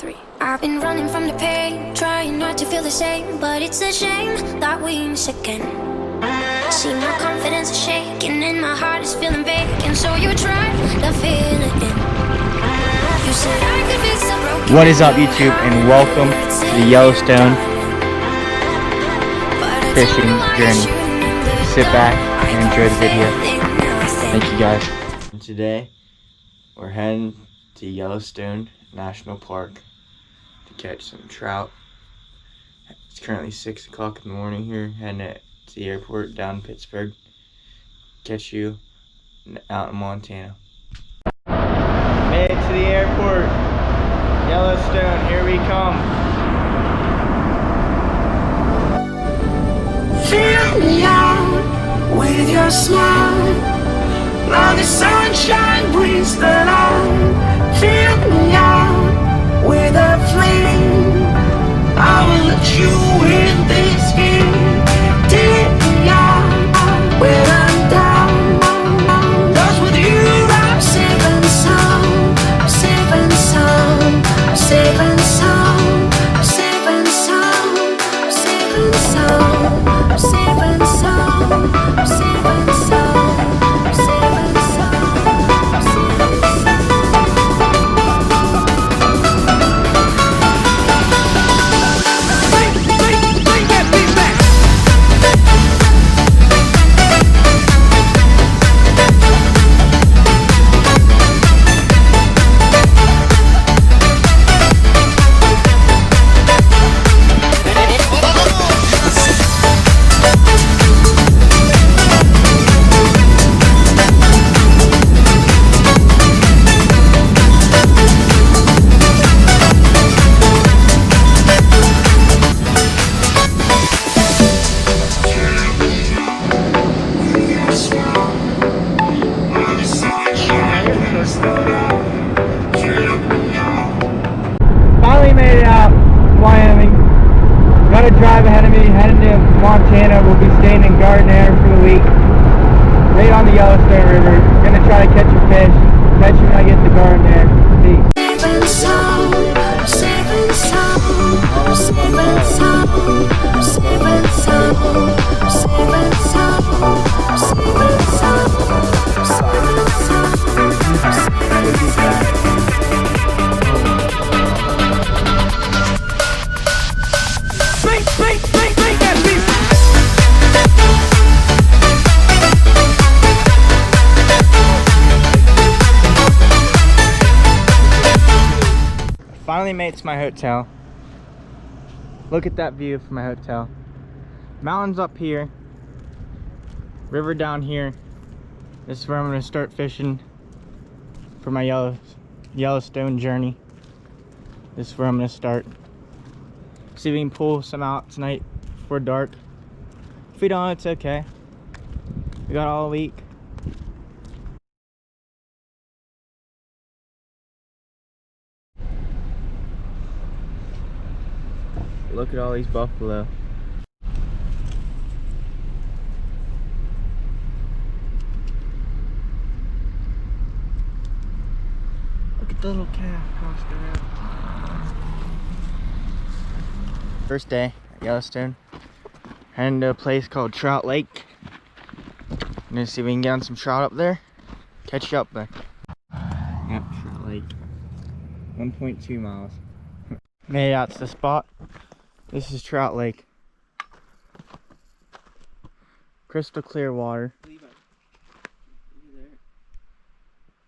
3. I've been running from the pain, trying not to feel the same, but it's a shame that we miss again. See, my confidence is shaking and my heart is feeling vacant, so you try to feel again. You said I could fix a broken. What is up, YouTube, and welcome to the Yellowstone fishing journey. Sit back and enjoy the video. Thank you, guys. Today we're heading to Yellowstone National Park to catch some trout. It's currently 6 o'clock in the morning here, heading to the airport down in Pittsburgh. Catch you out in Montana. Made it to the airport. Yellowstone, here we come. Fill me out with your smile. Now the sunshine brings the light. Fill me out with a flame. I will let you in this game. Take me out when I'm down. 'Cause with you I'm safe and sound. I'm safe and sound. I'm safe and sound. I'm safe and sound. I'm safe and sound. I'm safe and sound. I'm safe and sound. I'm safe and sound. I'm safe and sound. Bring that beat back. Finally made it out to Wyoming. Got a drive ahead of me, heading to Montana. We'll be staying in Gardner for the week. Right on the Yellowstone River. Gonna try to catch a fish. Catch you when I get to Gardner. Peace. Safe and sound, I'm safe and sound, I'm safe and sound, I'm safe and sound, I'm safe and sound, I'm safe and sound, I'm safe and sound, I'm safe and sound. Bring that beat. Finally made it to my hotel. Look at that view from my hotel. Mountains up here, river down here. This is where I'm gonna start fishing for my Yellowstone journey. This is where I'm gonna start. See if we can pull some out tonight before dark. If we don't, it's okay. We got all week. Look at all these buffalo. Look at the little calf across the road. First day at Yellowstone. Heading to a place called Trout Lake. I'm gonna see if we can get on some trout up there. Catch you up there. Yep, Trout Lake. 1.2 miles. Made it out to the spot. This is Trout Lake. Crystal clear water.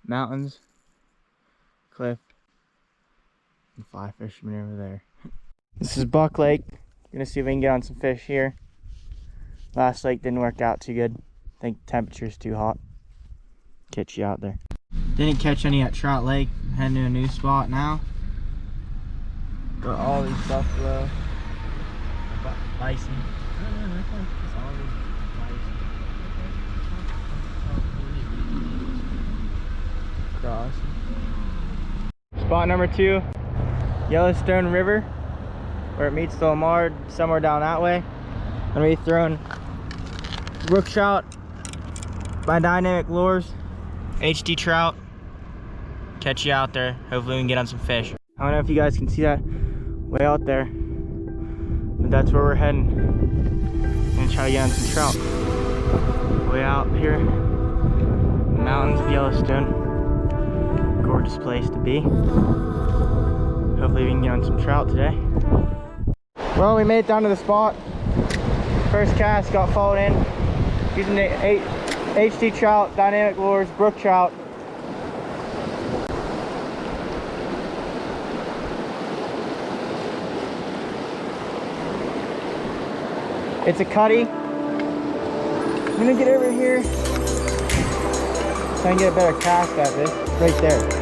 Mountains, cliff, and fly fishermen over there. This is Buck Lake. Gonna see if we can get on some fish here. Last lake didn't work out too good. I think the temperature's too hot. Catch you out there. Didn't catch any at Trout Lake. Heading to a new spot now. Got all these buffalo. Bison. All these bison. Cross. Spot number 2, Yellowstone River, where it meets the Lamar, somewhere down that way. I'm gonna be throwing brook trout by Dynamic Lures, HD trout. Catch you out there. Hopefully we can get on some fish. I don't know if you guys can see that way out there, but that's where we're heading. Gonna try to get on some trout. Way out here, mountains of Yellowstone. Gorgeous place to be. Hopefully we can get on some trout today. Well, we made it down to the spot. First cast got followed in using the HD trout, dynamic lures, brook trout. It's a cutty. I'm gonna get over here. Try and get a better cast at this. Right there.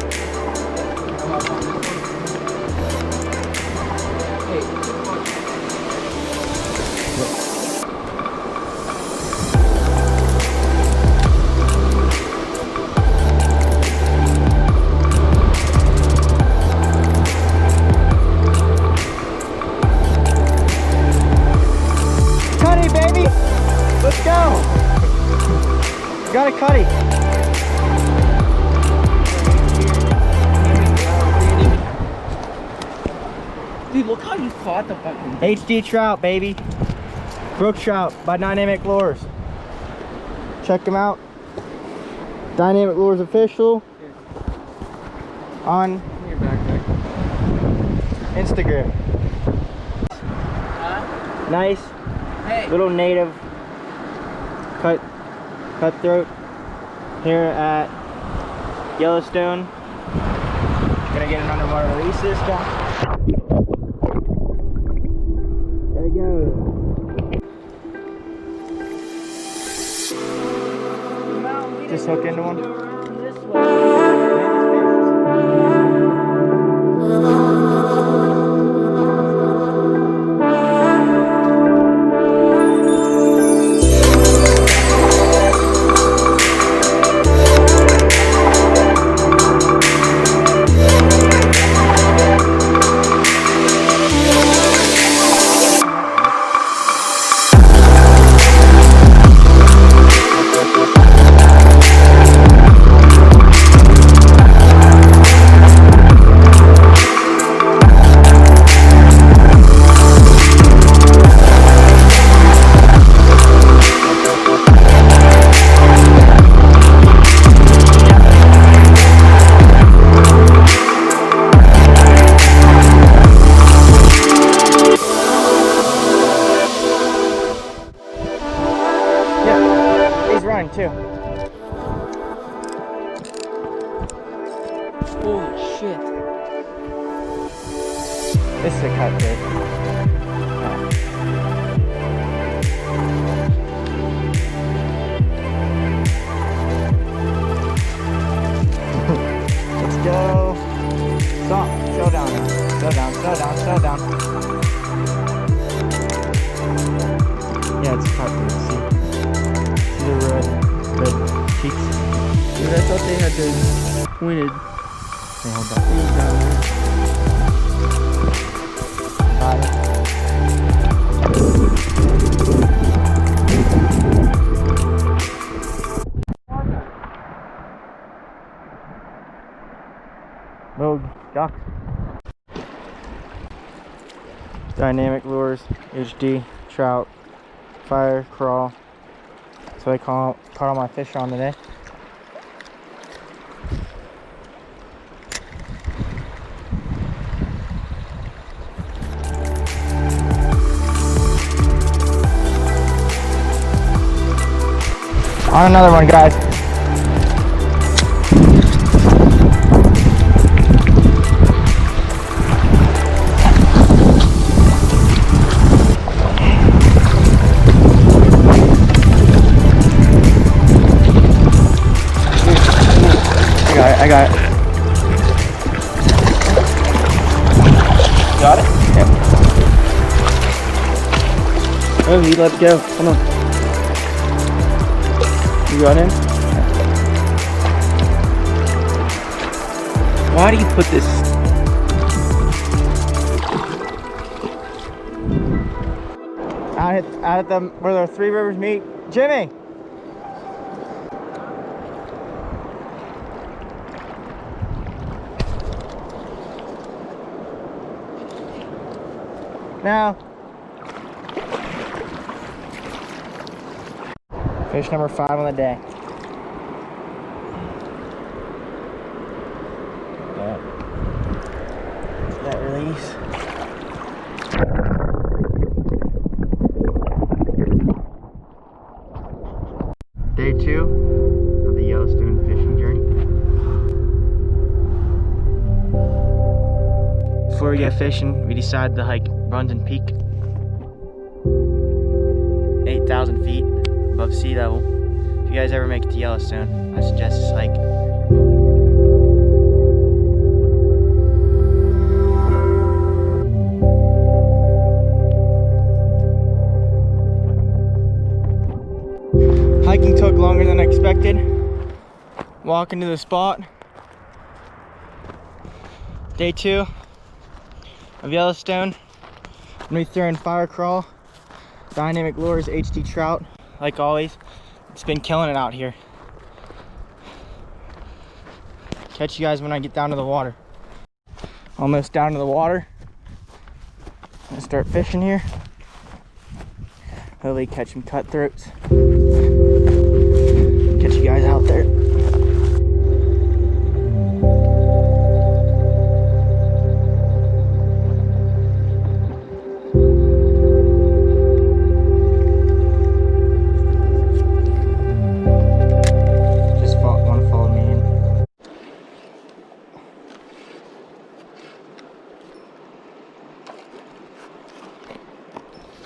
Cutty, baby! Let's go! Got a cutty. Dude, look how you fought the fucking HD trout, baby. Brook trout by Dynamic Lures. Check them out. Dynamic Lures official on your backpack. Instagram. Nice Hey. little native cutthroat here at Yellowstone. Gonna get an underwater release this time. There we go. Just hook into one. Too. Holy shit. This is a cutthroat. Let's go. Stop. Slow down now. Slow down, slow down, slow down. Yeah, it's a cutthroat. See? See the red cheeks? Dude, I thought they had the pointed Hey, hold on. things down there. Little ducks. Dynamic Lures, HD, trout, fire, crawl. That's what I caught all my fish on today. On another one, guys. I got it. Got it? Yep. Oh, he let go. Come on. You got him? Why do you put this? Out at the where the three rivers meet. Jimmy! No. Fish number 5 on the day. That release. Day 2 of the Yellowstone fishing journey. Before we get fishing, we decided to hike Brunson Peak. 8,000 feet above sea level. If you guys ever make it to Yellowstone, I suggest this hike. Hiking took longer than I expected. Walking to the spot. Day 2 of Yellowstone. I'm gonna be throwing fire crawl, dynamic lures, HD trout, like always. It's been killing it out here. Catch you guys when I get down to the water. Almost down to the water. I'm gonna start fishing here. Hopefully catch some cutthroats. Catch you guys out there. Want to follow me in.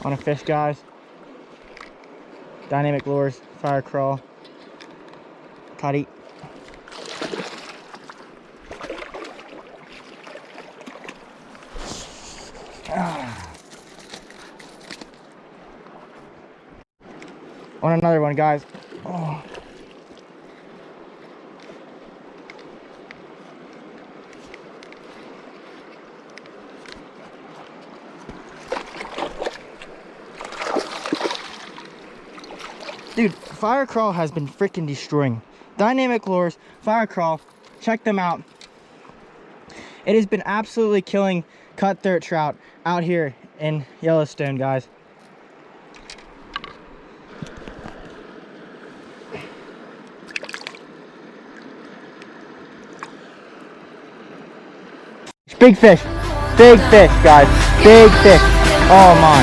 On a fish, guys. Dynamic lures, fire crawl, cutty. On another one, guys. Oh. Dude, fire crawl has been freaking destroying. Dynamic lures, fire crawl, check them out. It has been absolutely killing cutthroat trout out here in Yellowstone, guys. Big fish, guys, big fish. Oh my,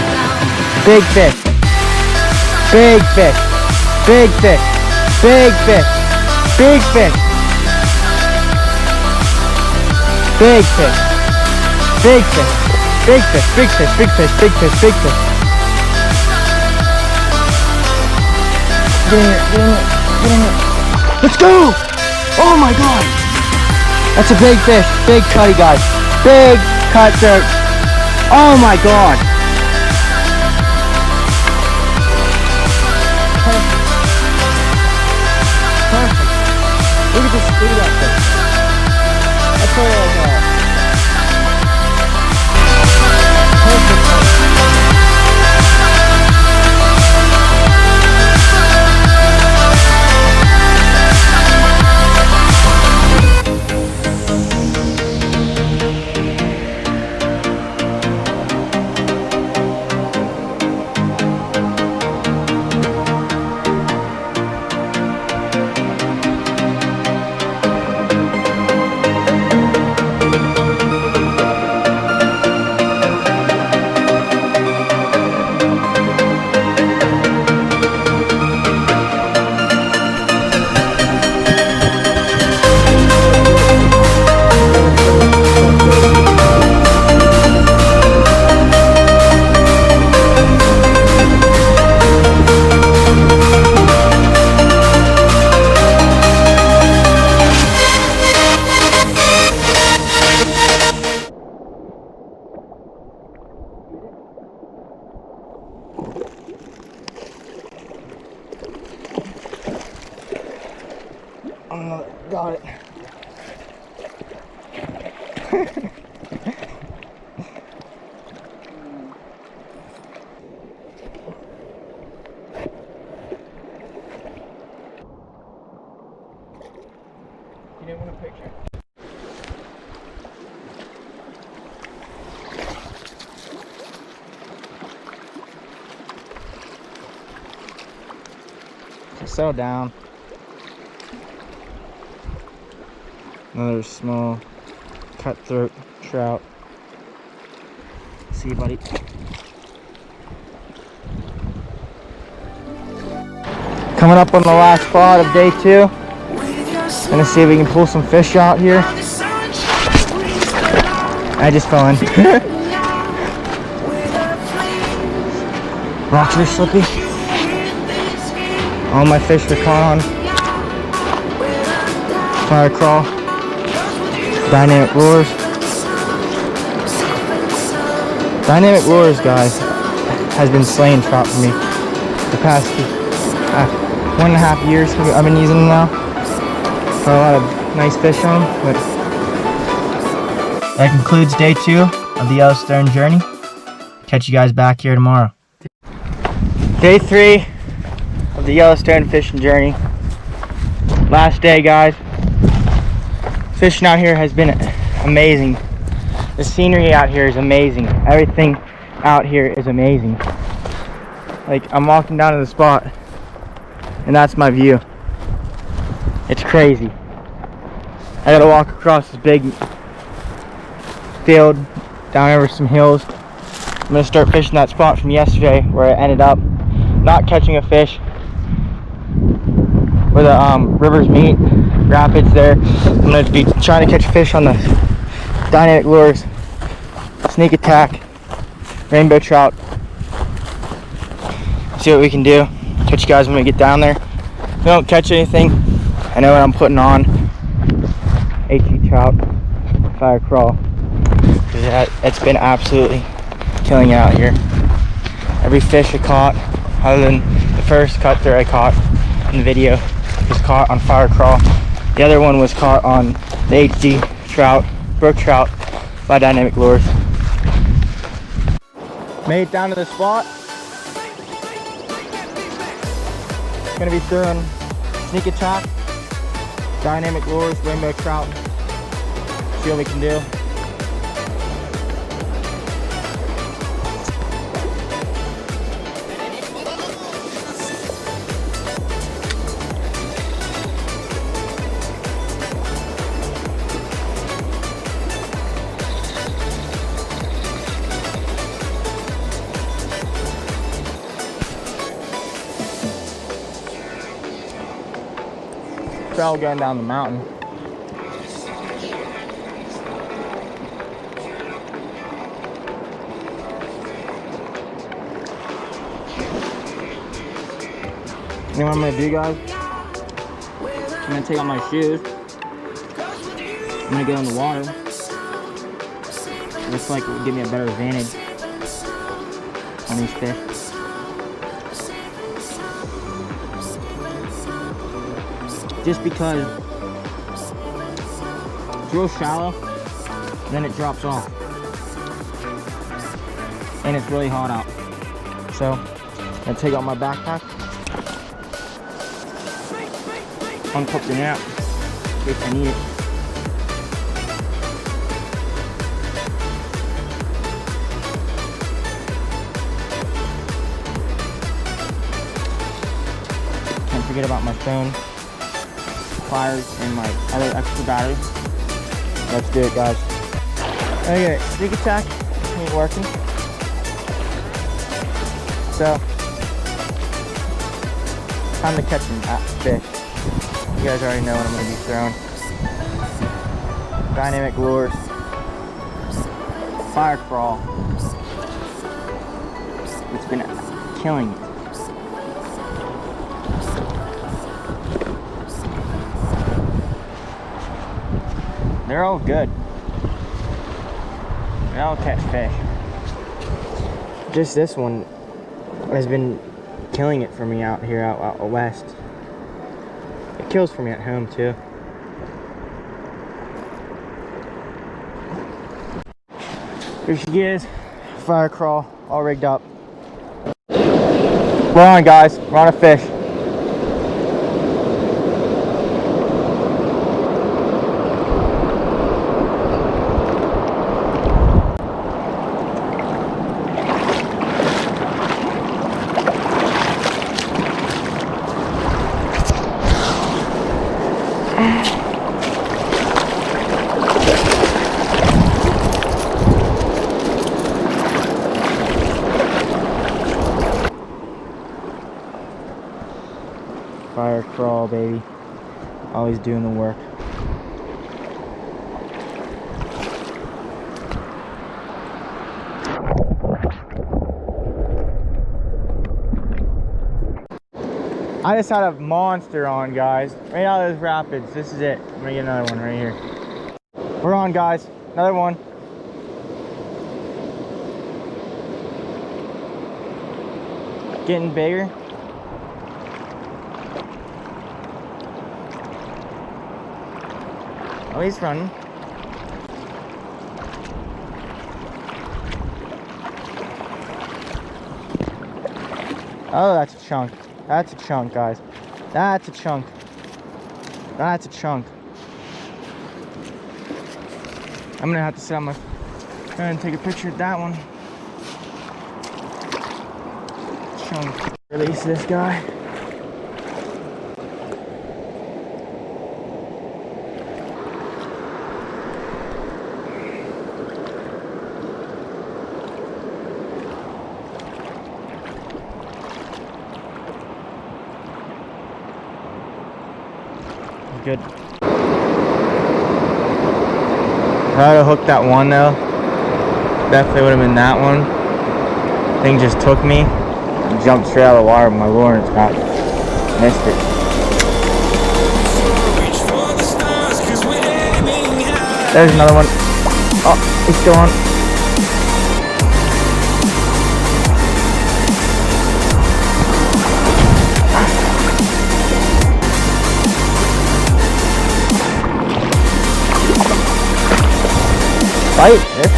big fish, big fish. Big fish, big fish, big fish, big fish, big fish, big fish, big fish, big fish, big fish, big fish. Get in here, get in here, get in here. Let's go! Oh my god! That's a big fish, big cutty, guys. Big cutthroat. Oh my god! Look at this, look at that fish. That's all I got. Perfect. Got it. You didn't want a picture? settle down. Another small cutthroat trout. See you, buddy. Coming up on the last spot of day 2. Gonna see if we can pull some fish out here. I just fell in. Rocks are slippy. All my fish are caught on fire crawl, dynamic lures. Dynamic lures, guys, has been slaying trout for me the past 1.5 years. I've been using them now. Got a lot of nice fish on them. But that concludes day 2 of the Yellowstone journey. Catch you guys back here tomorrow. Day 3 of the Yellowstone fishing journey. Last day, guys. Fishing out here has been amazing. The scenery out here is amazing. Everything out here is amazing. Like, I'm walking down to the spot and that's my view. It's crazy. I gotta walk across this big field down over some hills. I'm gonna start fishing that spot from yesterday where I ended up not catching a fish, where the rivers meet, rapids there. I'm gonna be trying to catch fish on the dynamic lures, sneak attack, rainbow trout. See what we can do. Catch you guys when we get down there. If we don't catch anything, I know what I'm putting on. HE trout, fire crawl. It's been absolutely killing it out here. Every fish I caught, other than the first cutthroat I caught in the video, was caught on fire crawl. The other one was caught on the HD trout, brook trout, by dynamic lures. Made it down to the spot. Gonna be throwing sneak attack, dynamic lures, rainbow trout. See what we can do. Trail going down the mountain. You know what I'm gonna do, guys? I'm gonna take off my shoes. I'm gonna get on the water. Looks like it would give me a better advantage on these fish. Just because it's real shallow, then it drops off. And it's really hot out. So, I'm gonna take out my backpack, unclip the net in case I need it. Can't forget about my phone, pliers, and my other extra battery. Let's do it, guys. Okay, sneak attack ain't working. So, time to catch some fish. You guys already know what I'm going to be throwing. Dynamic lures, fire crawl. It's been killing it. They're all good. They all catch fish. Just this one has been killing it for me out here out west. It kills for me at home too. Here she is, fire crawl, all rigged up. We're on, guys. We're on a fish. crawl, baby. Always doing the work. I just had a monster on, guys. Right out of those rapids. This is it. I'm gonna get another one right here. We're on, guys. Another one. Getting bigger. Oh, he's running. Oh, that's a chunk. That's a chunk, guys. That's a chunk. That's a chunk. I'm gonna have to sit on my phone and take a picture of that one. Chunk. Release this guy. Good. If I had hooked that one though, definitely would have been that one. Thing just took me and jumped straight out of the water with my lure and got missed it. There's another one. Oh, he's still on.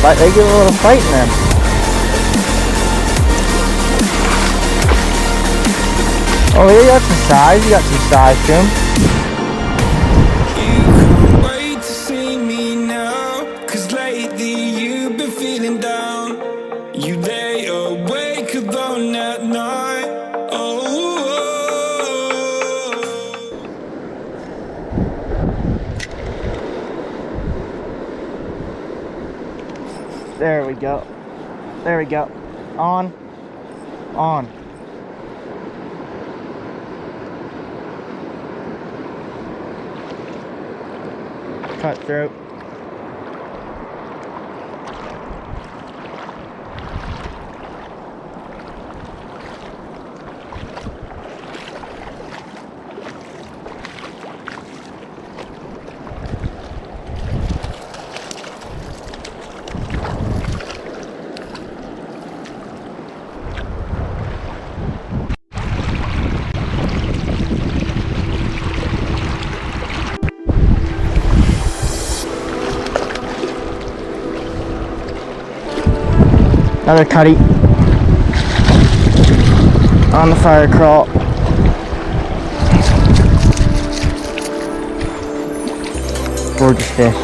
Fight, they give a little fight in them. Oh, you got some size. You got some size to him. You couldn't wait to see me now, 'cause lately you've been feeling down. You lay awake alone at night. Oh. There we go. There we go. On. On. Cutthroat. Another cutty on the fire crawl. Gorgeous fish.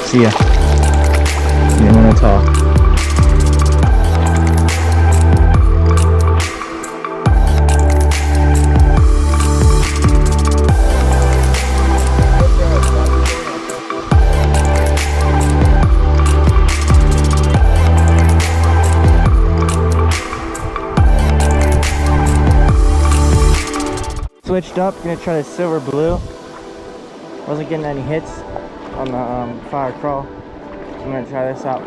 See ya. You want to talk. Switched up, gonna try the silver blue. Wasn't getting any hits on the fire crawl. I'm gonna try this out.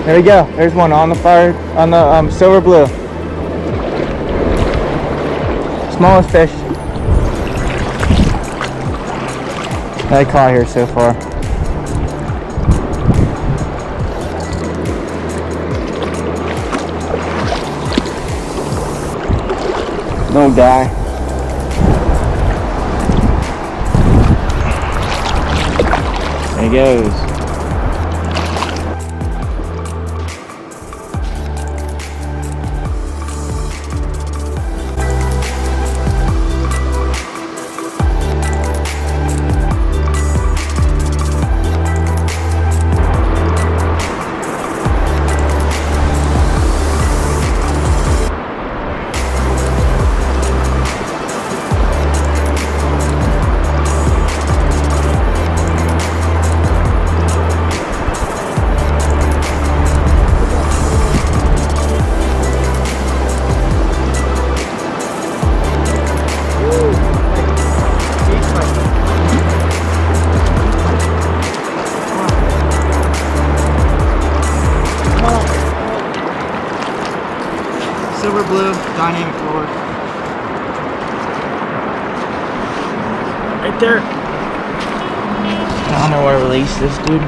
There we go. There's one on the fire, on the silver blue. Smallest fish that I caught here so far. Little guy. There he goes. silver blue dynamic roller. Right there. I don't know where to release this, dude.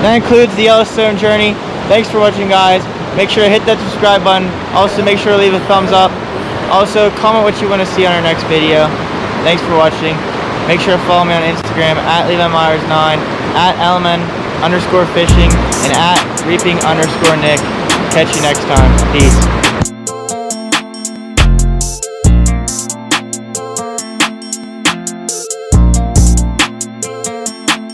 That includes the Yellowstone journey. Thanks for watching, guys. Make sure to hit that subscribe button. Also, make sure to leave a thumbs up. Also, comment what you want to see on our next video. Thanks for watching. Make sure to follow me on Instagram at LeviMyers9, at LMN_fishing, and at reaping_Nick. Catch you next time. Peace.